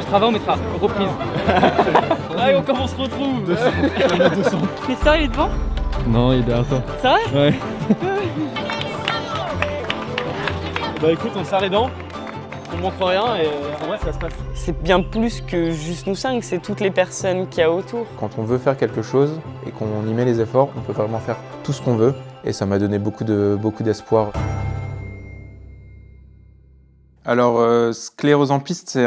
Strava, on mettra reprise. Allez, comment on se retrouve 200. Christa, il est devant? Non, il est derrière toi. C'est vrai? Ouais. Bah écoute, on serre les dents, on montre rien et en vrai ça se passe. C'est bien plus que juste nous 5, c'est toutes les personnes qu'il y a autour. Quand on veut faire quelque chose et qu'on y met les efforts, on peut vraiment faire tout ce qu'on veut et ça m'a donné beaucoup d'espoir. Alors, Sclérose en piste,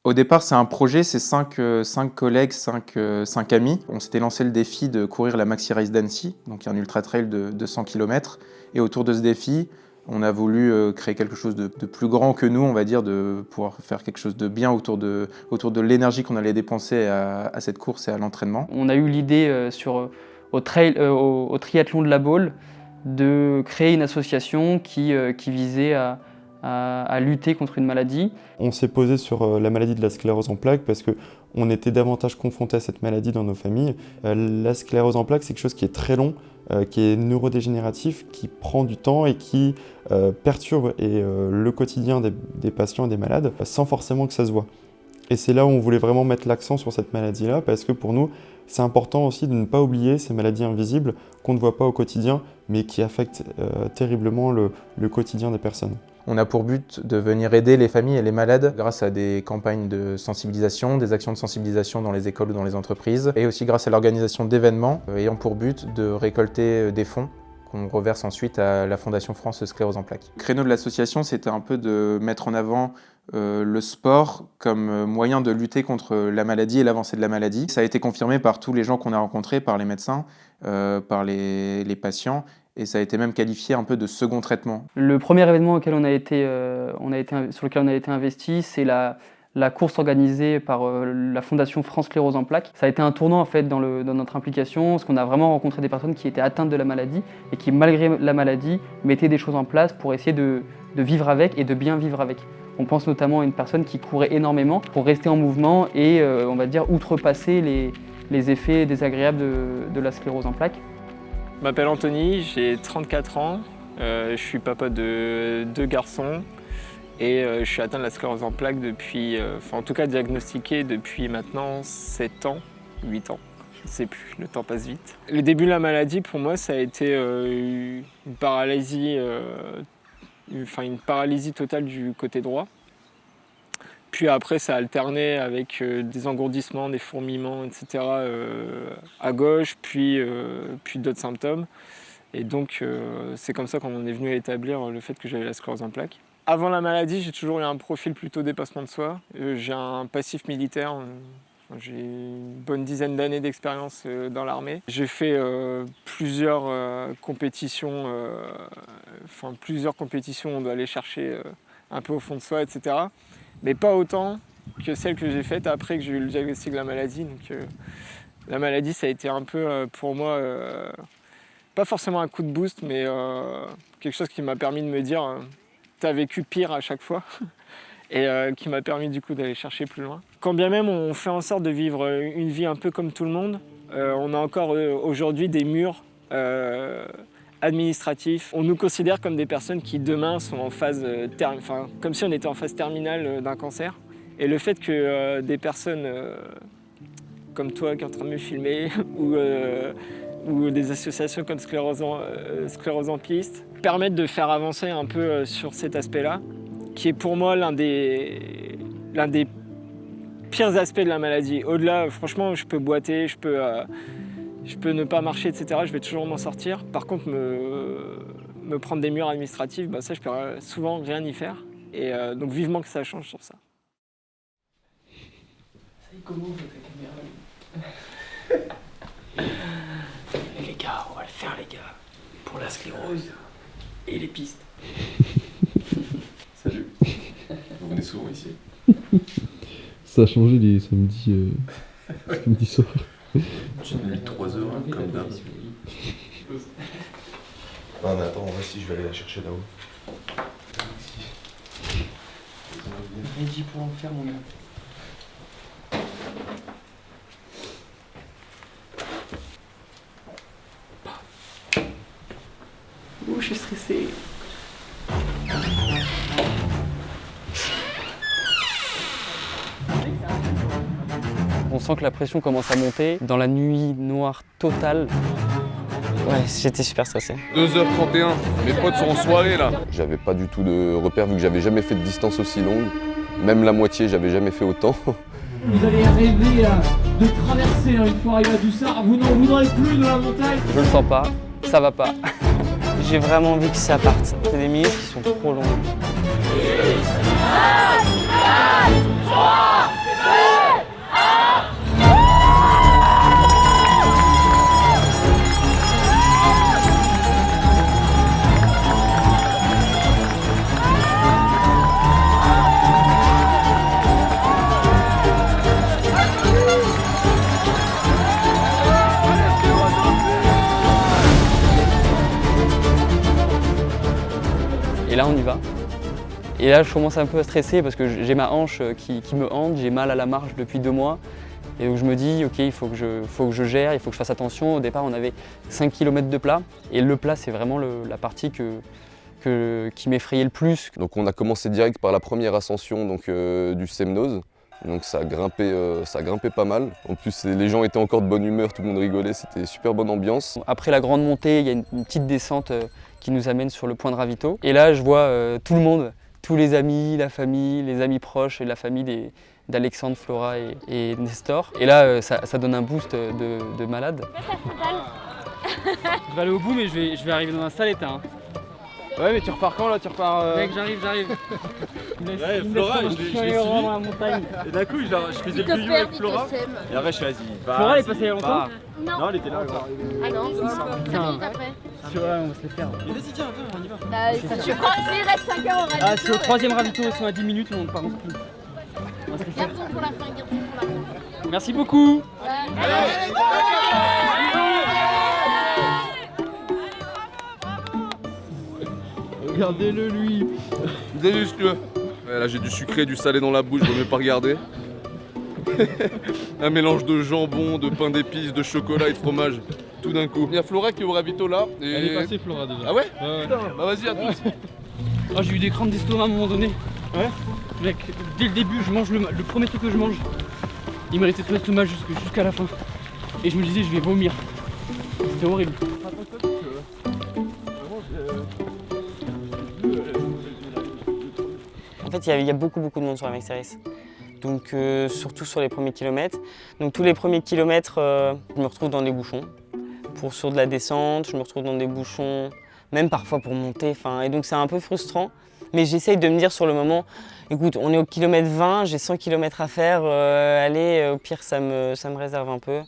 au départ, c'est un projet, c'est 5 collègues, 5 amis. On s'était lancé le défi de courir la Maxi Race d'Annecy, donc un ultra trail de 100 km. Et autour de ce défi, on a voulu créer quelque chose de plus grand que nous, on va dire, de pouvoir faire quelque chose de bien autour de l'énergie qu'on allait dépenser à cette course et à l'entraînement. On a eu l'idée au triathlon de la Baule de créer une association qui visait à lutter contre une maladie. On s'est posé sur la maladie de la sclérose en plaques parce qu'on était davantage confrontés à cette maladie dans nos familles. La sclérose en plaques, c'est quelque chose qui est très long, qui est neurodégénératif, qui prend du temps et qui perturbe le quotidien des patients et des malades sans forcément que ça se voit. Et c'est là où on voulait vraiment mettre l'accent sur cette maladie-là parce que pour nous, c'est important aussi de ne pas oublier ces maladies invisibles qu'on ne voit pas au quotidien mais qui affectent terriblement le quotidien des personnes. On a pour but de venir aider les familles et les malades grâce à des campagnes de sensibilisation, des actions de sensibilisation dans les écoles ou dans les entreprises, et aussi grâce à l'organisation d'événements ayant pour but de récolter des fonds qu'on reverse ensuite à la Fondation France Sclérose en plaques. Le créneau de l'association, c'était un peu de mettre en avant le sport comme moyen de lutter contre la maladie et l'avancée de la maladie. Ça a été confirmé par tous les gens qu'on a rencontrés, par les médecins, par les patients, et ça a été même qualifié un peu de second traitement. Le premier événement sur lequel on a été investi, c'est la course organisée par la Fondation France Sclérose en plaques. Ça a été un tournant en fait dans notre implication, parce qu'on a vraiment rencontré des personnes qui étaient atteintes de la maladie et qui, malgré la maladie, mettaient des choses en place pour essayer de vivre avec et de bien vivre avec. On pense notamment à une personne qui courait énormément pour rester en mouvement et, on va dire, outrepasser les effets désagréables de la sclérose en plaques. Je m'appelle Anthony, j'ai 34 ans, je suis papa de 2 garçons et je suis atteint de la sclérose en plaques depuis, en tout cas diagnostiqué depuis maintenant 7 ans, 8 ans, je ne sais plus, le temps passe vite. Le début de la maladie pour moi ça a été une paralysie totale du côté droit. Puis après, ça a alterné avec des engourdissements, des fourmillements, etc. À gauche, puis d'autres symptômes. Et donc, c'est comme ça qu'on est venu à établir le fait que j'avais la sclérose en plaques. Avant la maladie, j'ai toujours eu un profil plutôt dépassement de soi. J'ai un passif militaire. J'ai une bonne dizaine d'années d'expérience dans l'armée. J'ai fait plusieurs compétitions. On doit aller chercher un peu au fond de soi, etc. Mais pas autant que celles que j'ai faites après que j'ai eu le diagnostic de la maladie. Donc, la maladie, ça a été un peu pour moi, pas forcément un coup de boost, mais quelque chose qui m'a permis de me dire t'as vécu pire à chaque fois et qui m'a permis du coup d'aller chercher plus loin. Quand bien même on fait en sorte de vivre une vie un peu comme tout le monde, on a encore aujourd'hui des murs administratifs. On nous considère comme des personnes qui demain sont en phase comme si on était en phase terminale d'un cancer. Et le fait que des personnes comme toi qui est en train de me filmer ou des associations comme Sclérose en piste permettent de faire avancer un peu sur cet aspect-là, qui est pour moi l'un des pires aspects de la maladie. Au-delà, franchement, je peux boiter, je peux ne pas marcher, etc. Je vais toujours m'en sortir. Par contre, me prendre des murs administratifs, ça, je peux souvent rien y faire. Et donc, vivement que ça change sur ça. Ça y est, comment ta caméra? Les gars, on va le faire, les gars. Pour la sclérose et les pistes. Salut. Vous venez souvent ici? Ça a changé les samedis soirs. Tu as mis 3 heures, hein, comme d'hab. Non, mais attends, si je vais aller la chercher là-haut. Ready pour en faire, mon gars. Ouh, je suis stressé. sent que la pression commence à monter. Dans la nuit noire totale. Ouais, j'étais super stressé. 2h31, mes potes sont en soirée là. J'avais pas du tout de repère vu que j'avais jamais fait de distance aussi longue. Même la moitié, j'avais jamais fait autant. Vous allez rêver de traverser une fois arrivé à Dussart, vous n'en voudrez plus de la montagne. Je le sens pas, ça va pas. J'ai vraiment envie que ça parte. C'est des minutes qui sont trop longues. Et là on y va. Et là je commence un peu à stresser parce que j'ai ma hanche qui me hante, j'ai mal à la marche depuis 2 mois. Et donc je me dis ok, il faut que je gère, il faut que je fasse attention. Au départ on avait 5 km de plat et le plat c'est vraiment la partie qui m'effrayait le plus. Donc on a commencé direct par la première ascension donc, du Semnoz. Donc ça grimpait pas mal. En plus les gens étaient encore de bonne humeur, tout le monde rigolait, c'était super bonne ambiance. Après la grande montée, il y a une petite descente qui nous amène sur le point de ravito. Et là je vois tout le monde, tous les amis, la famille, les amis proches et la famille d'Alexandre, Flora et Nestor. Et là ça donne un boost de malade. Je vais aller au bout mais je vais arriver dans un sale état. Hein. Ouais mais tu repars quand là? Tu repars Mec j'arrive. Ouais Flora, je l'ai suivi. Dans la montagne. Et d'un coup je faisais le bio avec Flora. Et après je suis vas-y. Flora elle est passée il y a longtemps? Non elle était là. Ah non, c'est 5 minutes après. Ouais, on va se les faire. Mais vas-y tiens, on y va. Bah, tu prends, s'il reste 5 heures au ravito. Ah c'est au 3e ravito, ils sont à 10 minutes, on part en plus. Garde-ton pour la fin, garde-ton pour la fin. Merci beaucoup. Regardez-le lui. Délicieux. Ouais, là j'ai du sucré, du salé dans la bouche, vaut mieux pas regarder. Un mélange de jambon, de pain d'épices, de chocolat et de fromage. Tout d'un coup. Il y a Flora qui est au ravito là. Et... Elle est passée Flora déjà. Ah ouais, Ouais. Putain, bah vas-y à tous. Oh, j'ai eu des crampes d'estomac à un moment donné. Ouais. Mec, dès le début, je mange le premier truc que je mange. Il me restait tout l'estomac jusqu'à la fin. Et je me disais, je vais vomir. C'était horrible. En fait, il y a beaucoup de monde sur la Mexteris. Donc, surtout sur les premiers kilomètres. Donc, tous les premiers kilomètres, je me retrouve dans des bouchons. Sur de la descente, je me retrouve dans des bouchons, même parfois pour monter. Et donc, c'est un peu frustrant. Mais j'essaye de me dire sur le moment, écoute, on est au kilomètre 20, j'ai 100 km à faire. Allez, au pire, ça me réserve un peu.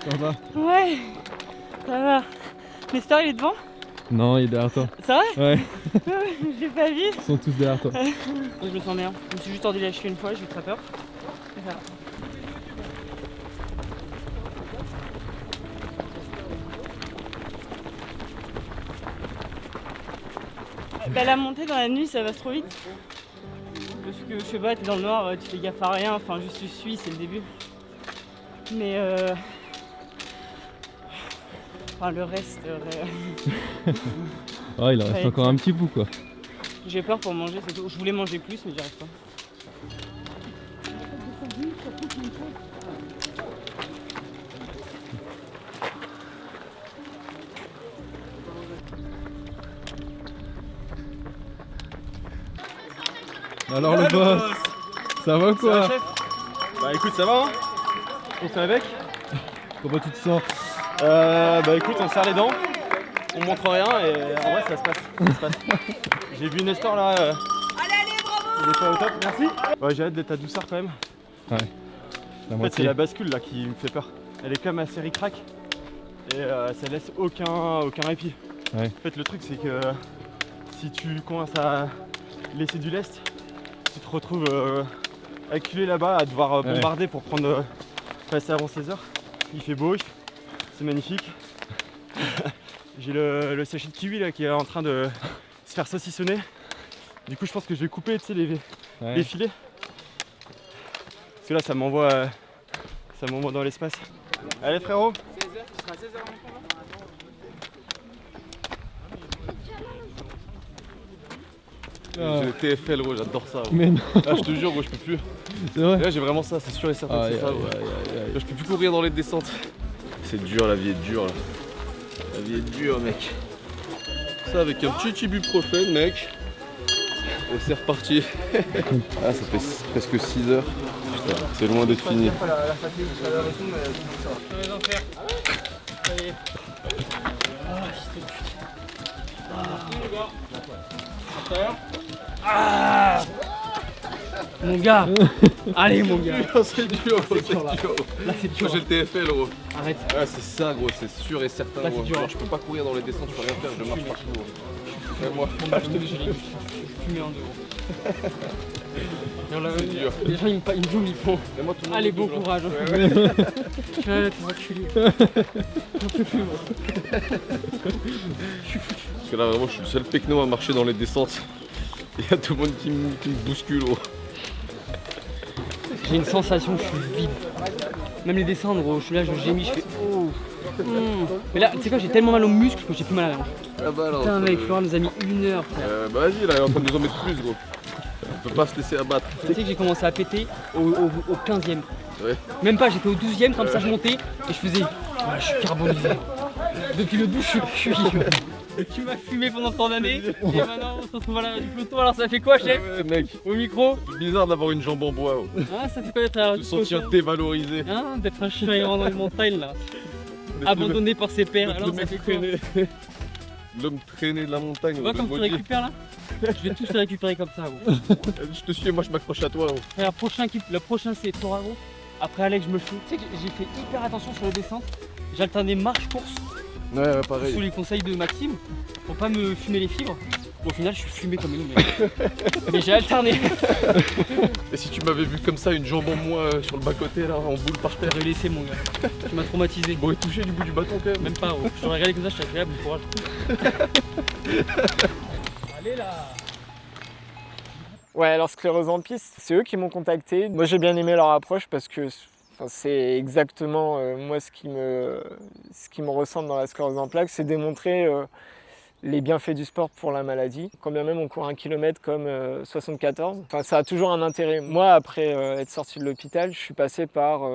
Ça va? Ouais, ça va. Nestor, il est devant? Non, il est derrière toi. C'est vrai? Ouais. Je l'ai pas vu. Ils sont tous derrière toi. Je me sens bien. Je me suis juste tordu la cheville une fois, j'ai eu très peur. Et voilà. Bah, la montée dans la nuit, ça va trop vite. Parce que je sais pas, t'es dans le noir, tu fais gaffe à rien, enfin juste tu suis, c'est le début. Mais enfin le reste. Ah, il en reste encore un petit bout quoi. J'ai peur pour manger, c'est tout. Je voulais manger plus, mais j'y arrive pas. Alors le boss, ça va quoi? Bah écoute ça va hein? On fait avec? Comment tu te sens? Bah écoute on serre les dents, on montre rien et en vrai ça se passe. J'ai vu Nestor là. Allez bravo! Il est pas au top, merci. Ouais j'ai hâte d'être à Dussart quand même. Ouais. En fait c'est la bascule là qui me fait peur. Elle est comme assez ric-rac et ça laisse aucun répit. Ouais. En fait le truc c'est que si tu commences à laisser du lest, tu te retrouves acculé là-bas à devoir bombarder pour passer avant 16h. Il fait beau, c'est magnifique. J'ai le sachet de kiwi là qui est en train de se faire saucissonner. Du coup je pense que je vais couper les filets. que là, ça m'envoie dans l'espace. Allez frérot. J'ai le TFL, gros, j'adore ça. Gros. Mais non. Ah, je te jure, gros, je peux plus. C'est vrai. Et là, j'ai vraiment ça, c'est sûr et certain que c'est ça. Gros. Là, je peux plus courir dans les descentes. C'est dur, la vie est dure là. La vie est dure, mec. Ça avec un petit ibuprofène, mec. Et c'est reparti. Ah, ça fait presque 6 heures. Putain, c'est loin d'être fini. Ah mon gars. Allez mon gars. C'est dur, c'est dur. Là c'est dur. Moi j'ai le TFL, gros. Arrête. Ah, c'est ça, gros, c'est sûr et certain. Là, Gros. c'est dur. Genre, je peux pas courir dans les descentes, je peux rien faire, je marche partout. Gros. Ouais, moi, Bon, bah, je te le dis, je fumais en deux. c'est dur. Les gens ils me doublent, ils font. Et moi, tout le monde Allez, me bon double, courage. hein. Ouais, ouais. Je suis là, t'es reculé. J'en peux plus, moi. Je suis foutu. Parce que là, vraiment, je suis le seul pecno à marcher dans les descentes. Il y a tout le monde qui me bouscule, gros. J'ai une sensation, je suis vide. Même les descendre, gros, je suis là, je gémis, je fais oh. Mais là, tu sais quoi, j'ai tellement mal aux muscles que j'ai plus mal à la hanche. Ah bah alors. Putain, mec, Florent nous a mis 1 heure, frère. Bah vas-y, là, il est en train de nous en mettre plus, gros. On peut pas se laisser abattre. Tu sais que j'ai commencé à péter au 15e. Ouais. Même pas, j'étais au 12e, comme ça je montais et je faisais. Ouais, je suis carbonisé. Depuis le 12, je suis cuit. Tu m'as fumé pendant tant d'années et maintenant on se retrouve à l'arrêt du peloton. Alors ça fait quoi, chef? Ouais, mec. Au micro? C'est bizarre d'avoir une jambe en bois. Gros. Ah, ça fait quoi d'être à l'arrêt Se du peloton? sentir dévalorisé. Hein, d'être un chien errant dans les montagnes là. Abandonné par ses pères. Alors ça fait quoi? L'homme traîné de la montagne. Tu vois comme tu récupères là? Je vais tous te récupérer comme ça, gros. Je te suis et moi je m'accroche à toi. Gros. Le prochain c'est Tora, gros. Après Alex, je me le fous. Tu sais que j'ai fait hyper attention sur les descentes. J'alternais marche-course. Ouais, pareil. Sous les conseils de Maxime, pour pas me fumer les fibres. Au final, je suis fumé comme une mec. Mais j'ai alterné. Et si tu m'avais vu comme ça, une jambe en moins sur le bas-côté, là, en boule par terre. J'aurais laissé, mon gars. Tu m'as traumatisé. Bon, et touché du bout du bâton quand même. Même pas, gros. Je t'aurais regardé comme ça, je serais agréable, bon courage. Allez là. Ouais, alors Sclérose en piste, c'est eux qui m'ont contacté. Moi j'ai bien aimé leur approche parce que c'est exactement moi ce qui me ressemble dans la sclérose en plaques, c'est démontrer les bienfaits du sport pour la maladie. Quand bien même on court 1 km comme 74, enfin, ça a toujours un intérêt. Moi après être sorti de l'hôpital, je suis passé par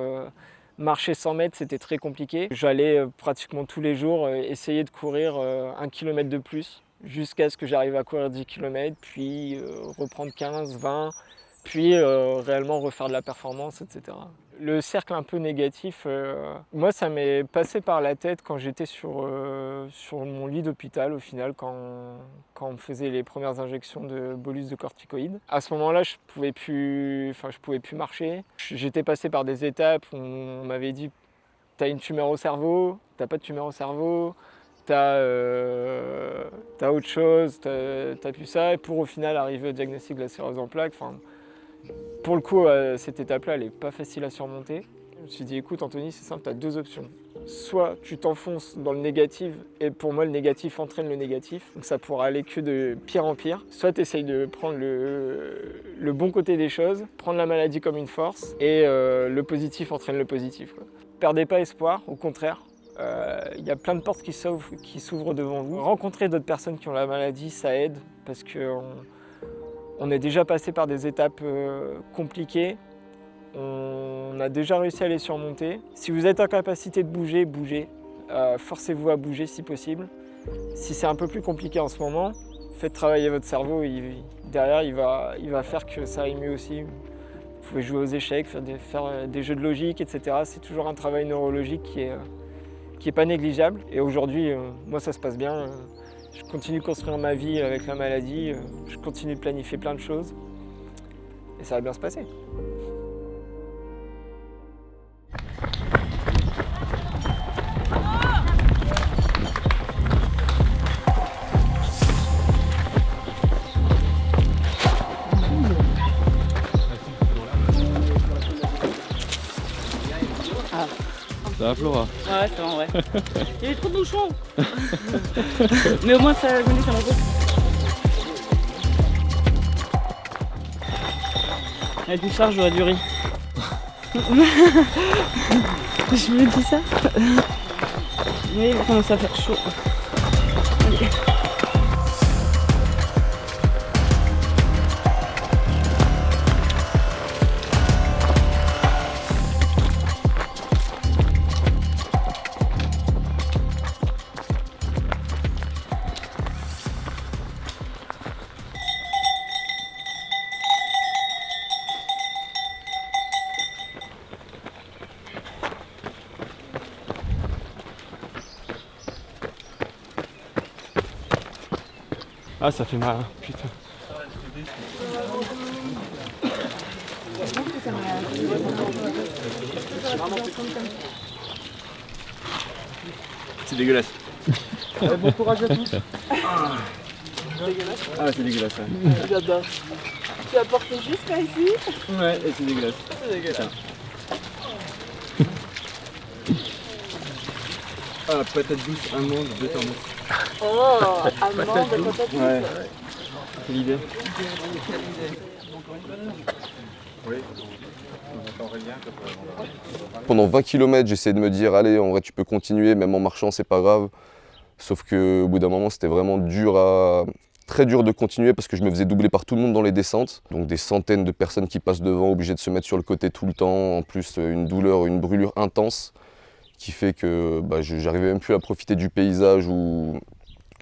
marcher 100 mètres, c'était très compliqué. J'allais pratiquement tous les jours essayer de courir 1 km de plus, jusqu'à ce que j'arrive à courir 10 km, puis reprendre 15, 20, puis réellement refaire de la performance, etc. Le cercle un peu négatif, moi ça m'est passé par la tête quand j'étais sur mon lit d'hôpital au final, quand on me faisait les premières injections de bolus de corticoïdes. À ce moment-là, je pouvais plus marcher. J'étais passé par des étapes où on m'avait dit « t'as une tumeur au cerveau, t'as pas de tumeur au cerveau ». T'as autre chose, t'as plus ça, et pour au final arriver au diagnostic de la sclérose en plaques. Pour le coup, cette étape-là, elle n'est pas facile à surmonter. Je me suis dit, écoute Anthony, c'est simple, tu as 2 options. Soit tu t'enfonces dans le négatif, et pour moi le négatif entraîne le négatif, donc ça pourra aller que de pire en pire. Soit tu essayes de prendre le bon côté des choses, prendre la maladie comme une force, et le positif entraîne le positif, quoi. Perdez pas espoir, au contraire. Il y a plein de portes qui s'ouvrent devant vous. Rencontrer d'autres personnes qui ont la maladie, ça aide parce qu'on est déjà passé par des étapes compliquées. On a déjà réussi à les surmonter. Si vous êtes en capacité de bouger, bougez. Forcez-vous à bouger si possible. Si c'est un peu plus compliqué en ce moment, faites travailler votre cerveau. Derrière, il va faire que ça aille mieux aussi. Vous pouvez jouer aux échecs, faire des jeux de logique, etc. C'est toujours un travail neurologique qui est pas négligeable. Et aujourd'hui, moi ça se passe bien. Je continue de construire ma vie avec la maladie. Je continue de planifier plein de choses. Et ça va bien se passer. Ça va Flora? Ouais, c'est bon, ouais. Il y avait trop de bouchons. Mais au moins ça venait, ça m'en La douceur, j'aurais du riz. Je me dis ça. Oui, il commence à faire chaud. Allez. Ah, ça fait mal, hein. Putain. C'est dégueulasse. Bon courage à tous. Ah, c'est dégueulasse. Ouais. J'adore. Tu as porté jusqu'à ici? Ouais, et c'est dégueulasse. C'est dégueulasse. Ah, patate douce, amande, beurre. Oh, amande, patate douce. Ouais. C'est l'idée. Pendant 20 km, j'essayais de me dire, allez, en vrai, tu peux continuer, même en marchant, c'est pas grave. Sauf qu'au bout d'un moment, c'était vraiment très dur de continuer parce que je me faisais doubler par tout le monde dans les descentes. Donc des centaines de personnes qui passent devant, obligées de se mettre sur le côté tout le temps. En plus, une douleur, une brûlure intense qui fait que j'arrivais même plus à profiter du paysage ou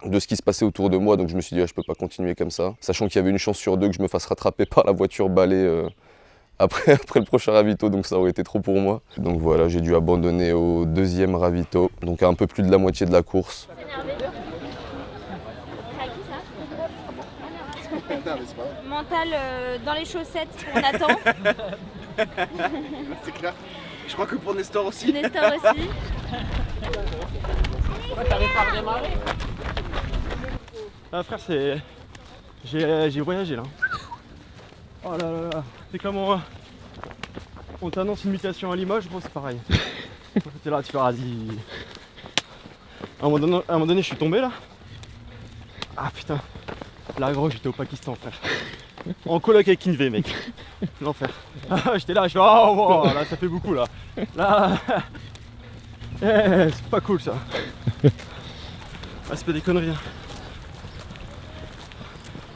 de ce qui se passait autour de moi. Donc je me suis dit, je peux pas continuer comme ça. Sachant qu'il y avait une chance sur deux que je me fasse rattraper par la voiture balai après le prochain ravito, donc ça aurait été trop pour moi. Donc voilà, j'ai dû abandonner au deuxième ravito, donc à un peu plus de la moitié de la course. Mental dans les chaussettes pour Nathan. C'est clair. Je crois que pour Nestor aussi. Nestor aussi. T'arrives pas à redémarrer? Ah frère, j'ai voyagé là. Oh là là là. C'est comme on t'annonce une mutation à Limoges, gros, c'est pareil. T'es là, tu fais vas-y. À un moment donné, je suis tombé là. Ah putain. Là gros, j'étais au Pakistan, frère. En coloc avec Kinvey, mec. L'enfer. Ah, j'étais là, je fais oh, là ça fait beaucoup là. Là. C'est pas cool ça. Ah, c'est pas des conneries. Hein.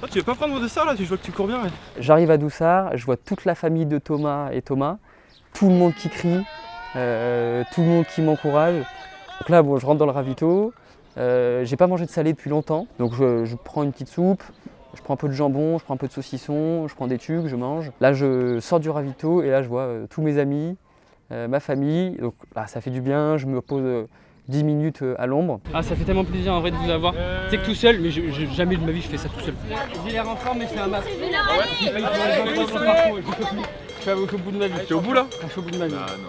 Ah, tu veux pas prendre de ça là? Je vois que tu cours bien. Ouais. J'arrive à Doussard, je vois toute la famille de Thomas et Thomas, tout le monde qui crie, tout le monde qui m'encourage. Donc là, bon, je rentre dans le ravito, j'ai pas mangé de salé depuis longtemps, donc je prends une petite soupe, je prends un peu de jambon, je prends un peu de saucisson, je prends des tucs, je mange. Là, je sors du ravito et là, je vois tous mes amis, ma famille, donc là, ça fait du bien, je me pose 10 minutes à l'ombre. Ah, ça fait tellement plaisir en vrai de vous avoir. C'est que tout seul, mais jamais de ma vie je fais ça tout seul. J'ai l'air en forme, mais c'est un masque. J'ai failli je suis au bout de ma vie. T'es au bout là? Je suis au bout de ma vie. Ah non.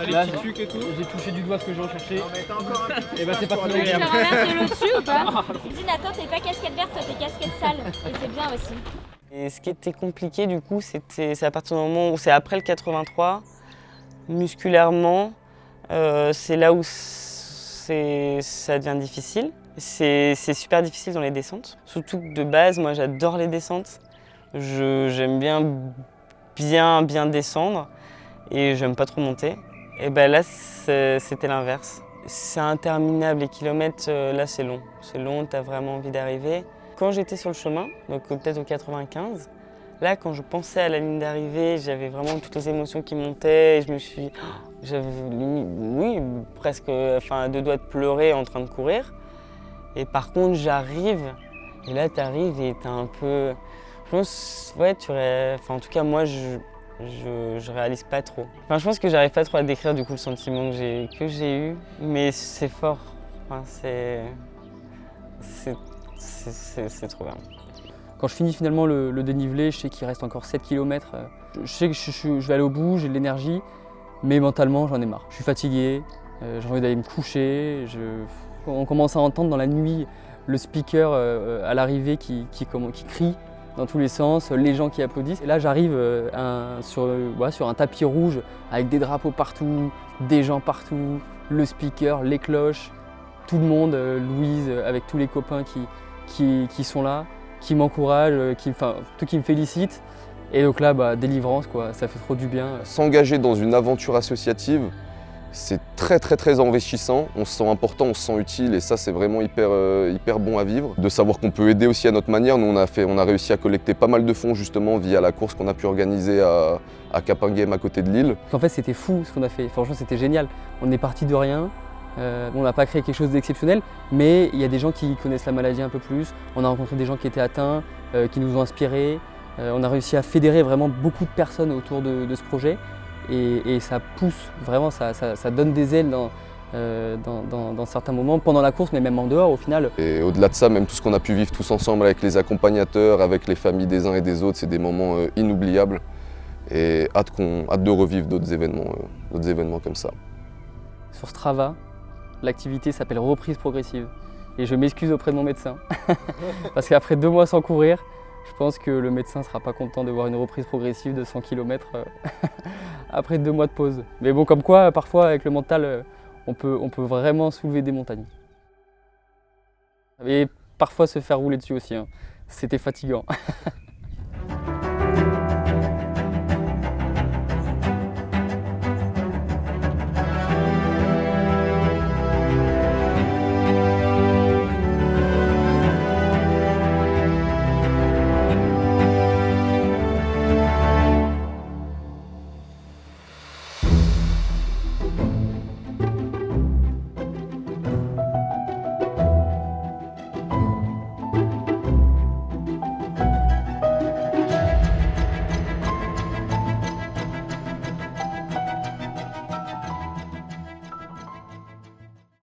Là, Les petits tucs et tout. J'ai touché du doigt ce que j'en cherchais. Non mais t'as encore un petit. Et bah c'est pas très Tu agréable. te remercies le dessus ou pas? Dis Nathan, t'es pas casquette verte, t'es casquette sale. Et c'est bien aussi. Et ce qui était compliqué du coup, c'est à partir du moment où c'est après le 83, musculairement, c'est là où ça devient difficile. C'est super difficile dans les descentes. Surtout que de base, moi j'adore les descentes. J'aime bien descendre et j'aime pas trop monter. Et ben là, c'était l'inverse. C'est interminable, les kilomètres, là c'est long. C'est long, t'as vraiment envie d'arriver. Quand j'étais sur le chemin, donc peut-être au 95, là quand je pensais à la ligne d'arrivée, j'avais vraiment toutes les émotions qui montaient et je me suis... J'avais, oui, presque à deux doigts de pleurer en train de courir. Et par contre, j'arrive, et là, t'arrives et t'as un peu... Je pense, ouais, en tout cas, moi, je réalise pas trop. Enfin, je pense que j'arrive pas trop à décrire du coup le sentiment que j'ai eu, mais c'est fort. Enfin, c'est trop bien. Quand je finis finalement le dénivelé, je sais qu'il reste encore 7 km. Je sais que je vais aller au bout, j'ai de l'énergie, mais mentalement j'en ai marre. Je suis fatigué, j'ai envie d'aller me coucher. On commence à entendre dans la nuit le speaker à l'arrivée qui crie dans tous les sens, les gens qui applaudissent. Et là j'arrive sur un tapis rouge avec des drapeaux partout, des gens partout, le speaker, les cloches, tout le monde, Louise avec tous les copains qui sont là, qui m'encouragent, qui me félicitent. Et donc là, délivrance, quoi, ça fait trop du bien. S'engager dans une aventure associative, c'est très enrichissant. On se sent important, on se sent utile et ça c'est vraiment hyper bon à vivre. De savoir qu'on peut aider aussi à notre manière. Nous on a réussi à collecter pas mal de fonds justement via la course qu'on a pu organiser à Capinghem à côté de Lille. En fait c'était fou ce qu'on a fait, franchement c'était génial. On est parti de rien, on n'a pas créé quelque chose d'exceptionnel, mais il y a des gens qui connaissent la maladie un peu plus. On a rencontré des gens qui étaient atteints, qui nous ont inspirés. On a réussi à fédérer vraiment beaucoup de personnes autour de ce projet et ça pousse, vraiment ça donne des ailes dans certains moments, pendant la course mais même en dehors au final. Et au-delà de ça, même tout ce qu'on a pu vivre tous ensemble avec les accompagnateurs, avec les familles des uns et des autres, c'est des moments inoubliables et hâte de revivre d'autres événements comme ça. Sur Strava, l'activité s'appelle reprise progressive et je m'excuse auprès de mon médecin parce qu'après 2 mois sans courir, je pense que le médecin ne sera pas content de voir une reprise progressive de 100 km après 2 mois de pause. Mais bon, comme quoi, parfois, avec le mental, on peut vraiment soulever des montagnes. Et parfois se faire rouler dessus aussi, hein. C'était fatigant.